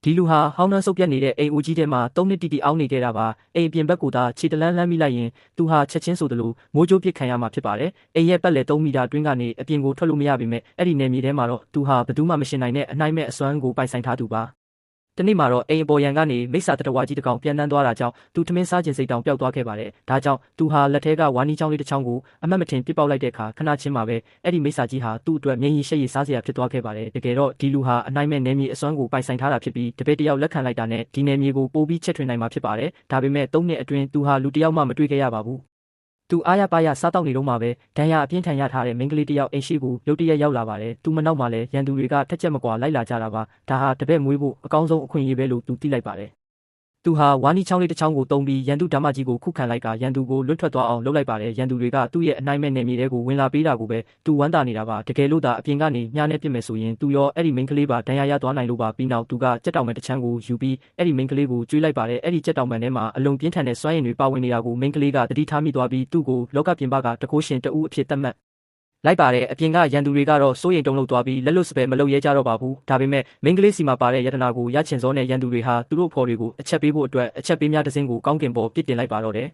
ဒီလူဟာဟောင်းနှမ်းဆုပ်ပြတ်နေတဲ့အိမ်ဦးကြီးထဲမှာ3နှစ်တိတိအောင်းနေခဲ့တာပါအိမ်အပြင်ဘက်ကိုသာခြေတလန်းလှမ်းမိလိုက်ရင်သူဟာချက်ချင်းဆိုသလိုမိုးကြိုးပစ်ခံရမှာဖြစ်ပါတယ်အိမ်ရဲ့ပတ်လည်3မီတာတွင်းကနေအပြင်ကိုထွက်လို့မရပေမဲ့အဲ့ဒီနယ်မြေထဲမှာတော့သူဟာဘယ်သူမှမရှင်နိုင်တဲ့အနိုင်မဲ့အစွမ်းကိုပိုင်ဆိုင်ထားသူပါတနေ့မှာတော့အိမ်အပေါ်ရန်ကနေမိစ္ဆာတတဝါကြီးတစ်ကောင်ပြန်တန်းသွားတာကြောင့်သူထမင်းစားခြင်းစိတ်တောင်ပျောက်သွားခဲ့ပါတယ်ဒါကြောင့်သူဟာလက်ထဲကဝါနီချောင်းလေးတစ်ချောင်းကိုအမှတ်မထင်ပစ်ပေါက်လိုက်တဲ့အခါခဏချင်းမှာပဲအဲ့ဒီမိစ္ဆာကြီးဟာသူ့အတွက်မျက်ရည်ရှက်ရည်စားစရာဖြစ်သွားခဲ့ပါတယ်တကယ်တော့ဒီလူဟာအနိုင်မဲ့နယ်မြေအစွမ်းကိုပိုင်ဆိုင်ထားတာဖြစ်ပြီးတပည့်တယောက်လက်ခံလိုက်တာနဲ့ဒီနယ်မြေကိုပိုပြီးချက်ထွင်နိုင်မှာဖြစ်ပါတယ်ဒါပေမဲ့3နှစ်အတွင်းသူဟာလူတစ်ယောက်မှမတွေ့ခဲ့ရပါဘူးသူအားရပါရစားတောက်နေတော့မှပဲဒဏ်ရာအပြင်းထန်ရထားတဲ့မိန်းကလေးတစ်ယောက်အိမ်ရှိကိုရုတ်တရက်ရောက်လာပါတယ်သူမနောက်မှလည်းရန်သူတွေကထက်ချက်မကွာလိုက်လာကြတာပါဒါဟာတပည့်မွေးဖို့အကောင်းဆုံးအခွင့်အရေးပဲလို့သူသိလိုက်ပါတယ်သူဟာဝါနီချောင်းလေးတစ်ချောင်းကိုတုံးပြီးရန်သူဓမ္မကြီးကိုခုခံလိုက်ကရန်သူကိုလွတ်ထွက်သွားအောင်လုပ်လိုက်ပါတယ်ရန်သူတွေကသူ့ရဲ့အနိုင်မဲ့နယ်မြေတွေကိုဝင်လာပေးတာကိုပဲသူဝမ်းသာနေတာပါတကယ်လို့သာအပြင်ကနေမြားနဲ့ပြစ်မယ်ဆိုရင်သူရောအဲ့ဒီမိန်းကလေးပါဒဏ်ရာရသွားနိုင်လို့ပါပြီးနောက်သူကကြက်တောင်ပန်တစ်ချမ်းကိုယူပြီးအဲ့ဒီမိန်းကလေးကိုကျွေးလိုက်ပါတယ်အဲ့ဒီကြက်တောင်ပန်ထဲမှာအလွန်ပြင်းထန်တဲ့စွမ်းရည်တွေပါဝင်နေတာကိုမိန်းကလေးကသတိထားမိသွားပြီးသူ့ကိုလောကပြင်ပကတကိုးရှင်တဦးအဖြစ်သတ်မှတ်လိုက်ပါတယ်အပြင်ကရန်သူတွေကတော့စိုးရိမ်တုန်လှုပ်သွားပြီးလက်လွတ်စပယ်မလုပ်ရဲကြတော့ပါဘူးဒါပေမဲ့မိန်းကလေးစီမှာပါတဲ့ယတနာကိုရချင်စောနဲ့ရန်သူတွေဟာသူတို့ဖော်တွေကိုအချက်ပေးဖို့အတွက်အချက်ပေးများတစ်စင်းကိုကောင်းကင်ပေါ်ပစ်တင်လိုက်ပါတော့တယ်